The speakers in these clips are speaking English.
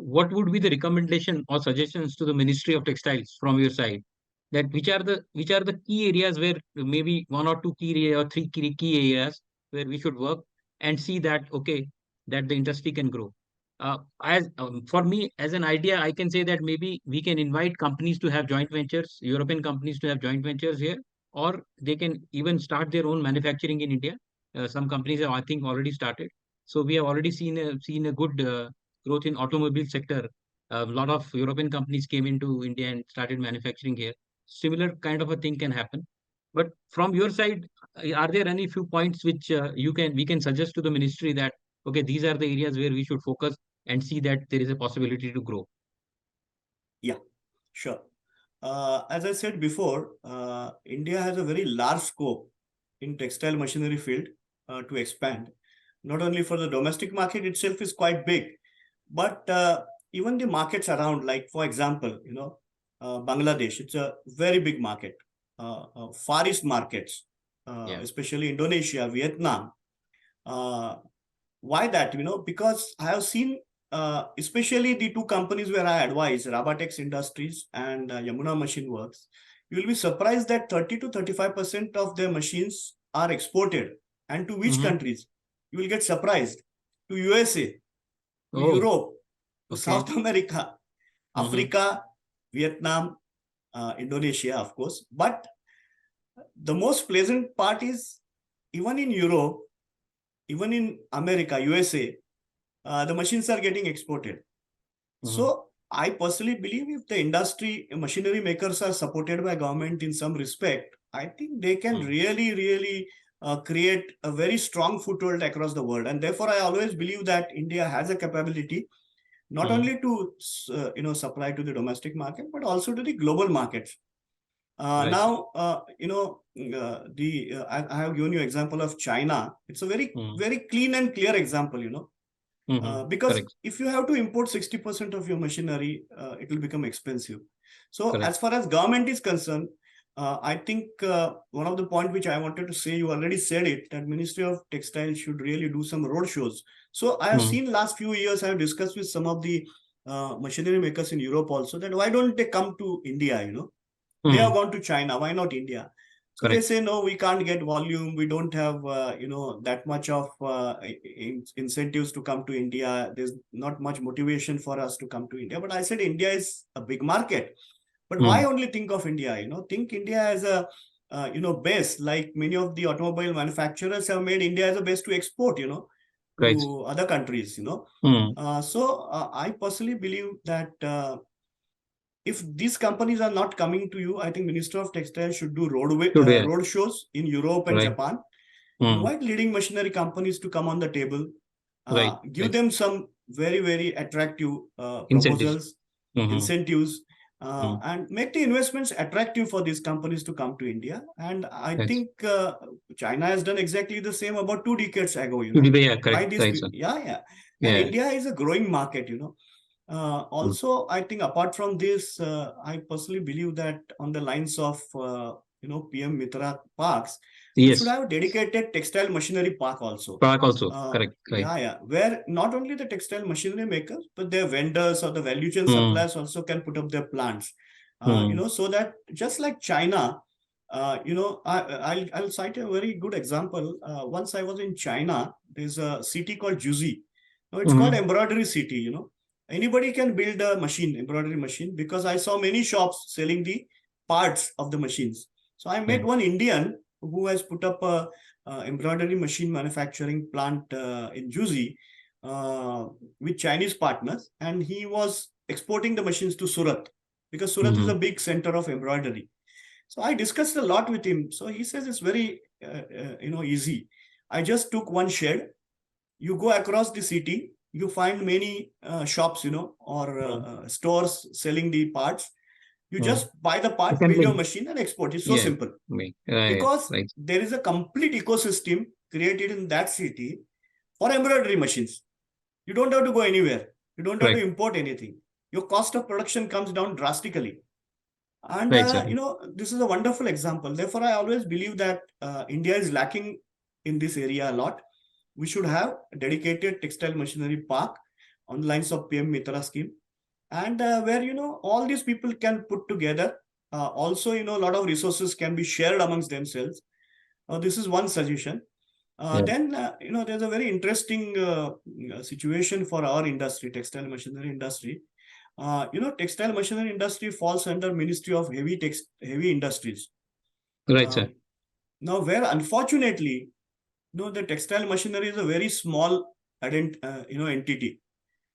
what would be the recommendation or suggestions to the Ministry of Textiles from your side? That which are the key areas where maybe one or two key area or three key areas where we should work and see that okay, that the industry can grow. As For me, as an idea, I can say that maybe we can invite companies to have joint ventures, European companies to have joint ventures here, or they can even start their own manufacturing in India. Some companies have, I think, already started. So we have already seen a good growth in automobile sector. A lot of European companies came into India and started manufacturing here. Similar kind of a thing can happen. But from your side, are there any few points which we can suggest to the ministry that okay, these are the areas where we should focus and see that there is a possibility to grow? Yeah, sure. As I said before, India has a very large scope in textile machinery field to expand. Not only for the domestic market itself is quite big, but even the markets around, like for example, Bangladesh, it's a very big market. Far East markets, Yeah. especially Indonesia, Vietnam. Why that? Because I have seen, especially the two companies where I advise, Rabatex Industries and Yamuna Machine Works, you will be surprised that 30 to 35% of their machines are exported. And to which countries? You will get surprised. To USA, to Oh, Europe, to okay. South America, Africa, Vietnam, Indonesia, of course. But the most pleasant part is, even in Europe, even in America, USA, the machines are getting exported. So I personally believe if the industry, machinery makers are supported by government in some respect, I think they can really create a very strong foothold across the world. And therefore, I always believe that India has a capability not only to supply to the domestic market, but also to the global markets. Right. Now, I have given you example of China. It's a very clean and clear example, because Correct. if you have to import 60% of your machinery, it will become expensive. So Correct. as far as government is concerned, I think one of the point which I wanted to say, you already said it, that Ministry of Textiles should really do some road shows. So I have seen last few years, I have discussed with some of the machinery makers in Europe also, that why don't they come to India, They have gone to China, why not India? So they say, no, we can't get volume. We don't have, that much of incentives to come to India. There's not much motivation for us to come to India. But I said, India is a big market. But why only think of India? Think India as a, base, like many of the automobile manufacturers have made India as a base to export, Right. to other countries, So I personally believe that if these companies are not coming to you, I think Minister of Textiles should do road shows in Europe and Japan. Invite leading machinery companies to come on the table. Give them some very attractive proposals, incentives, and make the investments attractive for these companies to come to India. And I think China has done exactly the same about 2 decades ago. Correct. Right, sir. And India is a growing market. Also, I think apart from this, I personally believe that on the lines of PM Mitra parks, we should have a dedicated textile machinery park also. Correct. Right. Where not only the textile machinery makers, but their vendors or the value chain suppliers also can put up their plants. So that just like China, I'll cite a very good example. Once I was in China, there's a city called Juzi. It's called embroidery city. Anybody can build a embroidery machine, because I saw many shops selling the parts of the machines. So I met one Indian who has put up a embroidery machine manufacturing plant in Juzi with Chinese partners, and he was exporting the machines to Surat, because Surat is a big center of embroidery. So I discussed a lot with him. So he says it's very easy. I just took one shed. You go across the city, you find many shops, or stores selling the parts. You just buy the part, build your machine and export. It's so simple. Because there is a complete ecosystem created in that city for embroidery machines. You don't have to go anywhere. You don't have to import anything. Your cost of production comes down drastically. And, this is a wonderful example. Therefore, I always believe that India is lacking in this area a lot. We should have a dedicated textile machinery park on the lines of PM Mitra scheme, and where all these people can put together. Also, a lot of resources can be shared amongst themselves. This is one suggestion. Yeah. Then there's a very interesting situation for our industry, textile machinery industry. Textile machinery industry falls under Ministry of Heavy Industries. Right, sir. Now, where unfortunately, the textile machinery is a very small entity.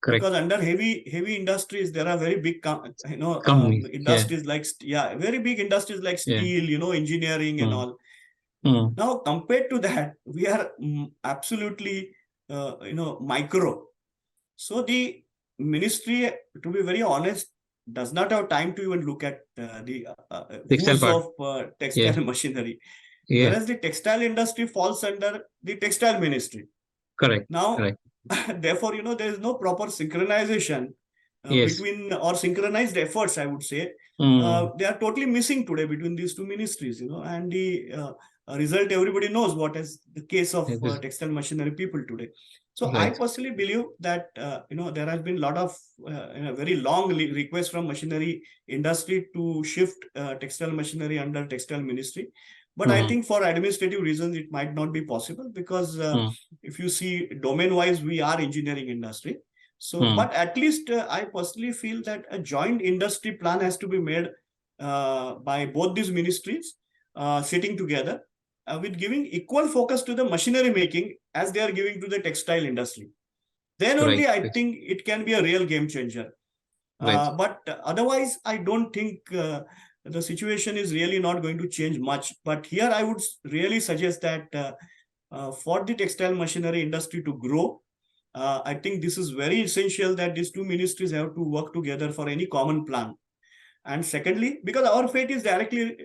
Correct. Because under heavy industries, there are very big Companies. industries like very big industries like steel, engineering and all. Now, compared to that, we are absolutely micro. So the ministry, to be very honest, does not have time to even look at the Textile use part. of textile machinery. Yeah. Whereas the textile industry falls under the textile ministry. Correct. Now, Correct. therefore, there is no proper synchronization Yes. between, or synchronized efforts, I would say. They are totally missing today between these two ministries, and the result, everybody knows what is the case of textile machinery people today. So I Right. personally believe that there has been a lot of very long requests from machinery industry to shift textile machinery under textile ministry. But I think for administrative reasons, it might not be possible, because if you see domain wise, we are engineering industry. So, but at least I personally feel that a joint industry plan has to be made by both these ministries sitting together with giving equal focus to the machinery making as they are giving to the textile industry. Then only I think it can be a real game changer. But otherwise, I don't think the situation is really not going to change much. But here I would really suggest that for the textile machinery industry to grow, I think this is very essential that these two ministries have to work together for any common plan. And secondly, because our fate is directly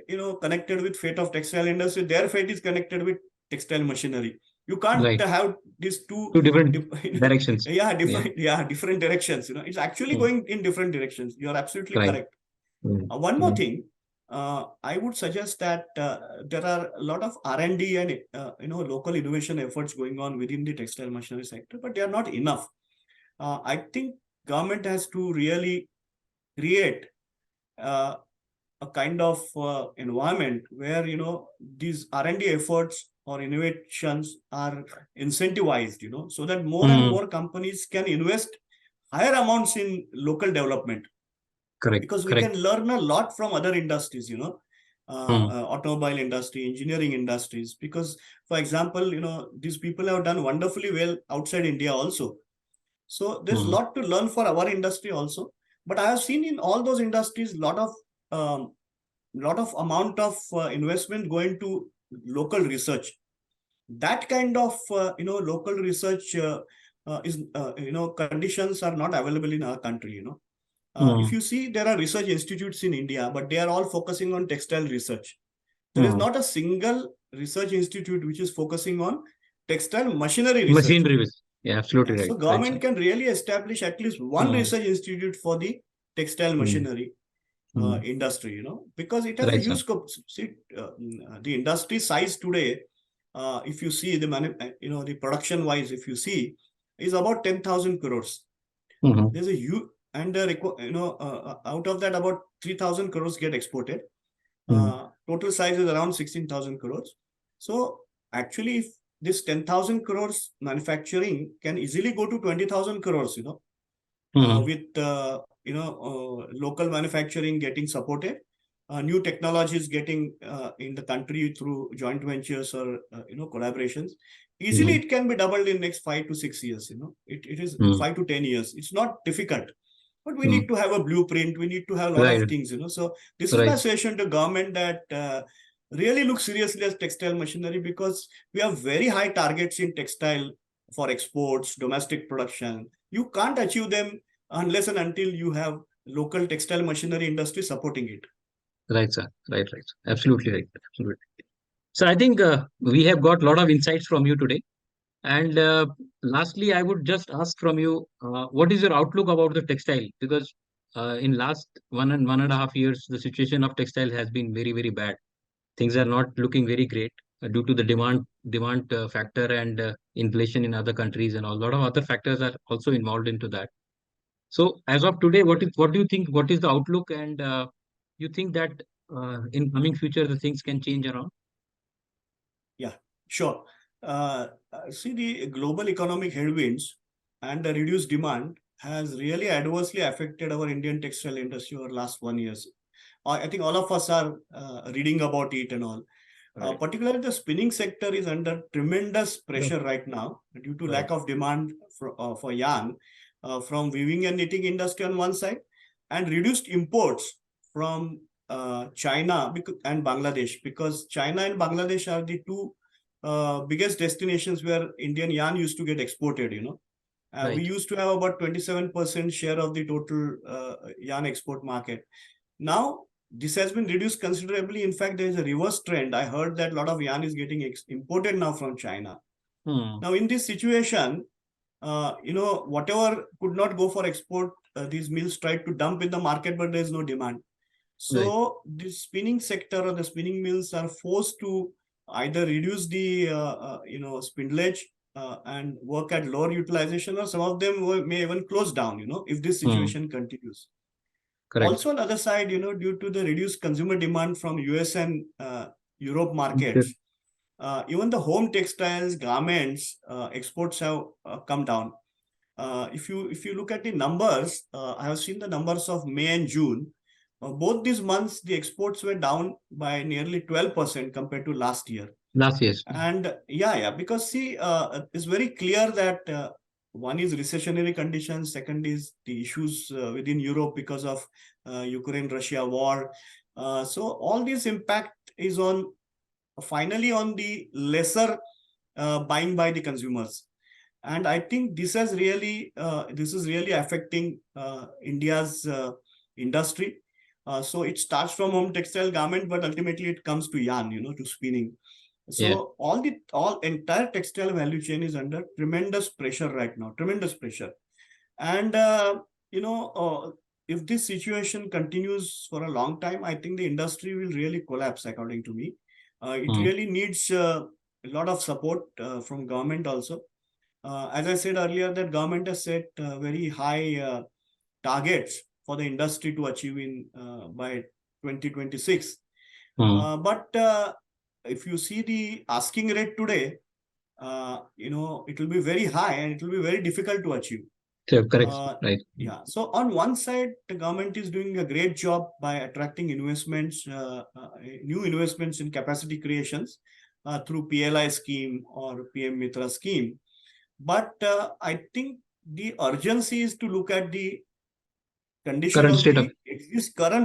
connected with fate of textile industry, their fate is connected with textile machinery. You can't have these two different directions. Different directions. It's actually going in different directions. You are absolutely correct. One more thing, I would suggest that there are a lot of R&D and local innovation efforts going on within the textile machinery sector, but they are not enough. I think government has to really create a kind of environment where these R&D efforts or innovations are incentivized, so that more and more companies can invest higher amounts in local development. Correct. Because we can learn a lot from other industries, automobile industry, engineering industries. Because, for example, these people have done wonderfully well outside India also. So there's a lot to learn for our industry also. But I have seen in all those industries lot of amount of investment going to local research. That kind of local research is conditions are not available in our country. If you see, there are research institutes in India, but they are all focusing on textile research. There is not a single research institute which is focusing on textile machinery research. Machinery, yeah, absolutely right. So government can really establish at least one research institute for the textile machinery industry, because it has a huge scope. See, the industry size today, if you see the production wise, if you see, is about 10,000 crores. There's a huge, and out of that, about 3,000 crores get exported. Total size is around 16,000 crores. So actually, if this 10,000 crores manufacturing can easily go to 20,000 crores, with local manufacturing getting supported, new technologies getting in the country through joint ventures or collaborations. Easily, it can be doubled in next 5 to 6 years. It is 5 to 10 years. It's not difficult. But we need to have a blueprint. We need to have a lot of things, So this is my suggestion to government that really look seriously at textile machinery, because we have very high targets in textile for exports, domestic production. You can't achieve them unless and until you have local textile machinery industry supporting it. Right, sir. Right. Absolutely right. Absolutely. So I think we have got a lot of insights from you today. And lastly, I would just ask from you, what is your outlook about the textile? Because in last 1.5 years, the situation of textile has been very, very bad. Things are not looking very great. due to the demand factor and inflation in other countries, and a lot of other factors are also involved into that. So as of today, what do you think? What is the outlook? And you think that in coming future the things can change around? Yeah, sure. See, the global economic headwinds and the reduced demand has really adversely affected our Indian textile industry over last 1 years. I think all of us are reading about it and all. Right. Particularly the spinning sector is under tremendous Yeah. pressure right now due to Right. lack of demand for yarn from weaving and knitting industry on one side, and reduced imports from China and Bangladesh, because China and Bangladesh are the two biggest destinations where Indian yarn used to get exported. We Right. used to have about 27% share of the total yarn export market. Now, this has been reduced considerably. In fact, there is a reverse trend. I heard that a lot of yarn is getting imported now from China. Hmm. Now, in this situation, whatever could not go for export, these mills tried to dump in the market, but there is no demand. Right. So the spinning sector or the spinning mills are forced to either reduce the spindlage and work at lower utilization, or some of them may even close down. If this Hmm. situation continues. Correct. Also, on the other side, due to the reduced consumer demand from US and Europe Okay. markets, even the home textiles, garments exports have come down. If you look at the numbers, I have seen the numbers of May and June. Both these months, the exports were down by nearly 12% compared to last year. Last year's. And yeah, because see, it's very clear that one is recessionary conditions, second is the issues within Europe because of Ukraine-Russia war. So all this impact is on finally on the lesser buying by the consumers. And I think this is really affecting India's industry. So it starts from home textile garment, but ultimately it comes to yarn, to spinning. Yeah. So all entire textile value chain is under tremendous pressure right now, tremendous pressure. And you know, if this situation continues for a long time, I think the industry will really collapse, according to me. It Hmm. really needs a lot of support from government also. As I said earlier, that government has set very high targets for the industry to achieve in by 2026. Hmm. But if you see the asking rate today, it will be very high and it will be very difficult to achieve. So, correct. Uh, Right. yeah. So on one side, the government is doing a great job by attracting investments, new investments in capacity creations through PLI scheme or PM Mitra scheme. But I think the urgency is to look at the condition Current of state of.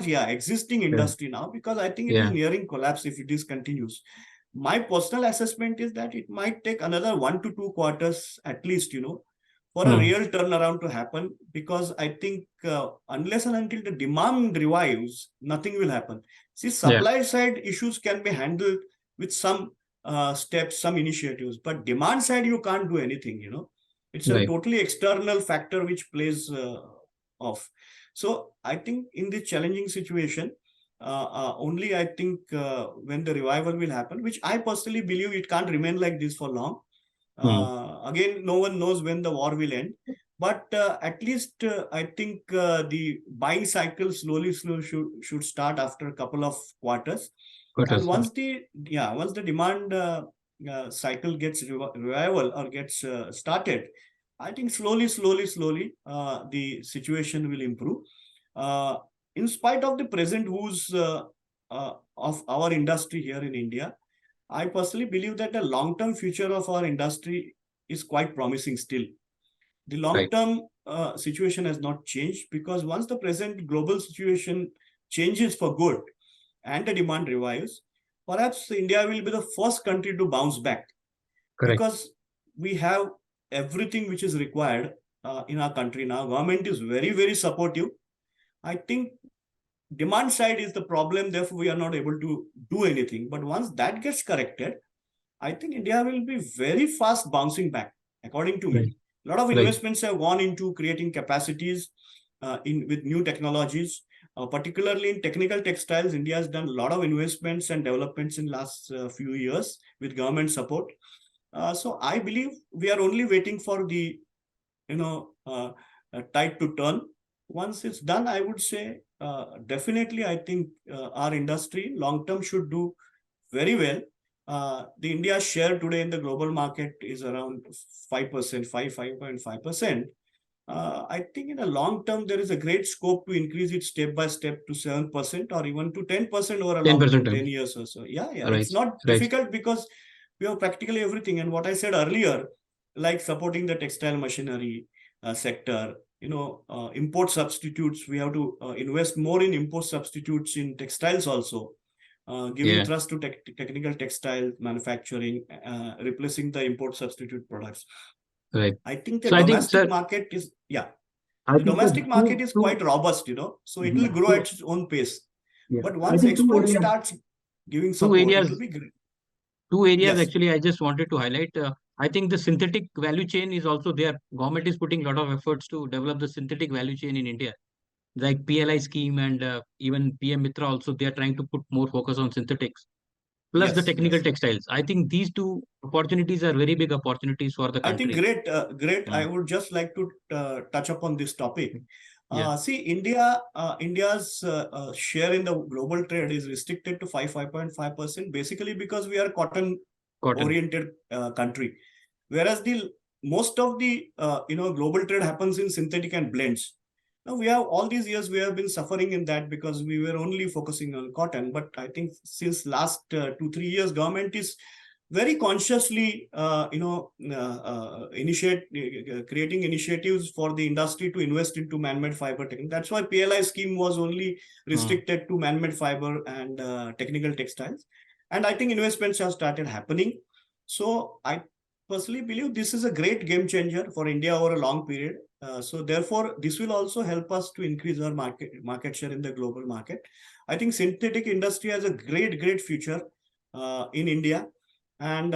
the existing Yeah. industry now, because I think it is Yeah. nearing collapse if it is continues. My personal assessment is that it might take another 1 to 2 quarters at least, for a Hmm. real turnaround to happen, because I think unless and until the demand revives, nothing will happen. See, Yeah. supply side issues can be handled with some steps, some initiatives, but demand side you can't do anything. It's a Right. totally external factor which plays off. So I think in this challenging situation, only I think when the revival will happen, which I personally believe it can't remain like this for long. Hmm. Again, no one knows when the war will end, but at least I think the buying cycle slowly should start after a couple of quarters. Got And us. once the demand cycle gets revival or gets started, I think slowly, the situation will improve. Uh, in spite of the present woes of our industry here in India, I personally believe that the long-term future of our industry is quite promising still. The Right. long-term situation has not changed, because once the present global situation changes for good and the demand revives, perhaps India will be the first country to bounce back, Correct. because we have everything which is required in our country now. Government is very, very supportive. I think demand side is the problem, therefore we are not able to do anything. But once that gets corrected, I think India will be very fast bouncing back, according to me. Right. A lot of Right. investments have gone into creating capacities in with new technologies. particularly in technical textiles. India has done a lot of investments and developments in last few years with government support. So I believe we are only waiting for the tide to turn. Once it's done, I would say definitely I think our industry long term should do very well. The India share today in the global market is around 5%, 5.5%. I think in the long term, there is a great scope to increase it step by step to 7% or even to 10% over a long 10%. term, 10 years or so. Yeah, yeah. Right. It's not Right. difficult because we have practically everything. And what I said earlier, like supporting the textile machinery sector, import substitutes, we have to invest more in import substitutes in textiles also. Giving Yeah. thrust to technical textile manufacturing, replacing the import substitute products. Right. I think the So I think, domestic sir, market is, yeah, I the think the domestic market is two, quite robust, so it will yeah, grow at its own pace. yeah. But I once think export starts giving two support, it will areas, be great. two areas Yes, actually I just wanted to highlight. I think the synthetic value chain is also there. Government is putting a lot of efforts to develop the synthetic value chain in India, like PLI scheme and even PM Mitra also. They are trying to put more focus on synthetics plus the yes, technical yes. textiles. I think these two opportunities are very big opportunities for the I think country. great, great. I Mm. would just like to touch upon this topic. Yeah, See, India's share in the global trade is restricted to 5.5%, basically because we are cotton cotton. oriented country, whereas the most of the global trade happens in synthetic and blends. Now we have all these years we have been suffering in that because we were only focusing on cotton. But I think since last 2-3 years, government is very consciously creating initiatives for the industry to invest into man-made fiber technique. That's why PLI scheme was only Mm. restricted to man-made fiber and technical textiles. And I think investments have started happening. So I personally believe this is a great game changer for India over a long period. So therefore, this will also help us to increase our market share in the global market. I think synthetic industry has a great future in India. And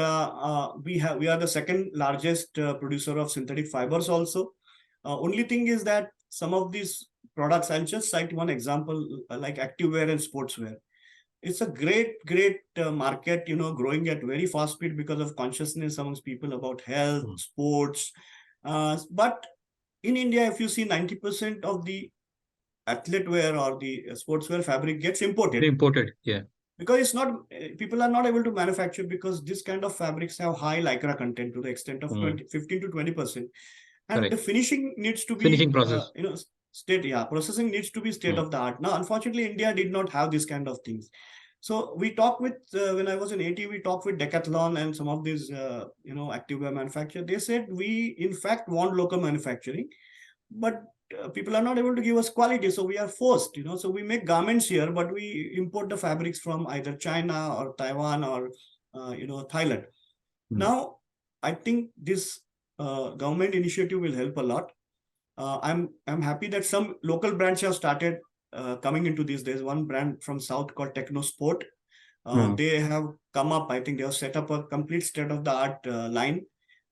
we are the second largest producer of synthetic fibers also. Only thing is that some of these products, I'll just cite one example, like activewear and sportswear. It's a great market, growing at very fast speed because of consciousness amongst people about health, Mm. sports. But in India, if you see, 90% of the athlete wear or the sportswear fabric gets imported They imported. Yeah. because it's not, people are not able to manufacture because this kind of fabrics have high lycra content to the extent of Mm. 15 to 20%. And the Correct. finishing needs to be Finishing process. processing needs to be state Mm. of the art. Now unfortunately India did not have this kind of things. So we talked with when I was in AT, we talked with Decathlon and some of these activewear manufacturers. They said we in fact want local manufacturing, but people are not able to give us quality, so we are forced, so we make garments here, but we import the fabrics from either China or Taiwan or Thailand. Mm. Now I think this government initiative will help a lot. I'm happy that some local brands have started coming into this. There's one brand from south called Techno Sport. Mm. They have come up, I think they have set up a complete state of the art line,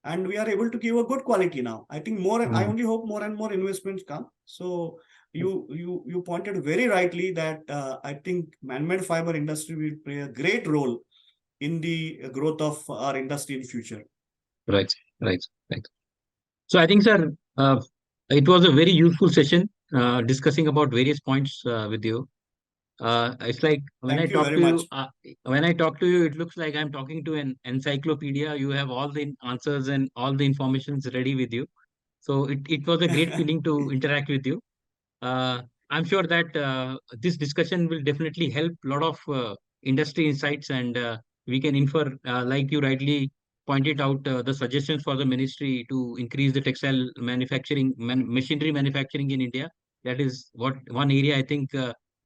and we are able to give a good quality now. I think I Mm. only hope more and more investments come. So you pointed very rightly that I think man-made fiber industry will play a great role in the growth of our industry in future. Right. Right. Right. So I think, sir, it was a very useful session discussing about various points with you. It's like Thank you very much. when I talk to you, it looks like I'm talking to an encyclopedia. You have all the answers and all the informations ready with you. So it was a great feeling to interact with you. Uh, I'm sure that this discussion will definitely help a lot of industry insights, and we can infer, like you rightly pointed out, the suggestions for the ministry to increase the textile manufacturing, machinery manufacturing in India. That is what one area I think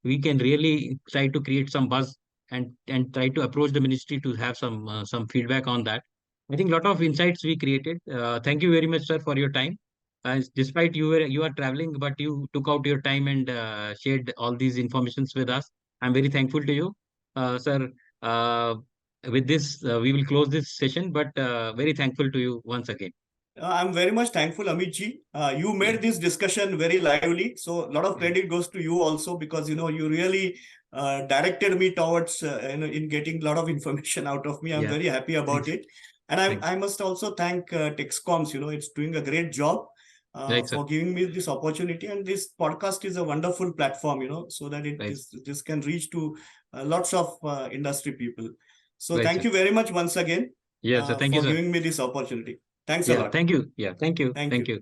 we can really try to create some buzz and try to approach the ministry to have some feedback on that. I think a lot of insights we created. Thank you very much, sir, for your time. Despite you are traveling, but you took out your time and shared all these informations with us. I'm very thankful to you, sir. Uh, with this, we will close this session, but very thankful to you once again. I'm very much thankful, Amit ji. You made this discussion very lively. So a lot of credit goes to you also, because you really directed me towards in getting a lot of information out of me. I'm Yeah. very happy about Thanks. it. And Thanks. I must also thank Texcoms. It's doing a great job Right, sir. for giving me this opportunity. And this podcast is a wonderful platform, so that Right. this can reach to lots of industry people. So Right, thank sir. you very much once again Yes, sir. Thank you, for sir. giving me this opportunity. Thanks a Yeah. lot. Thank you. Yeah. Thank you. Thank Thank you. you.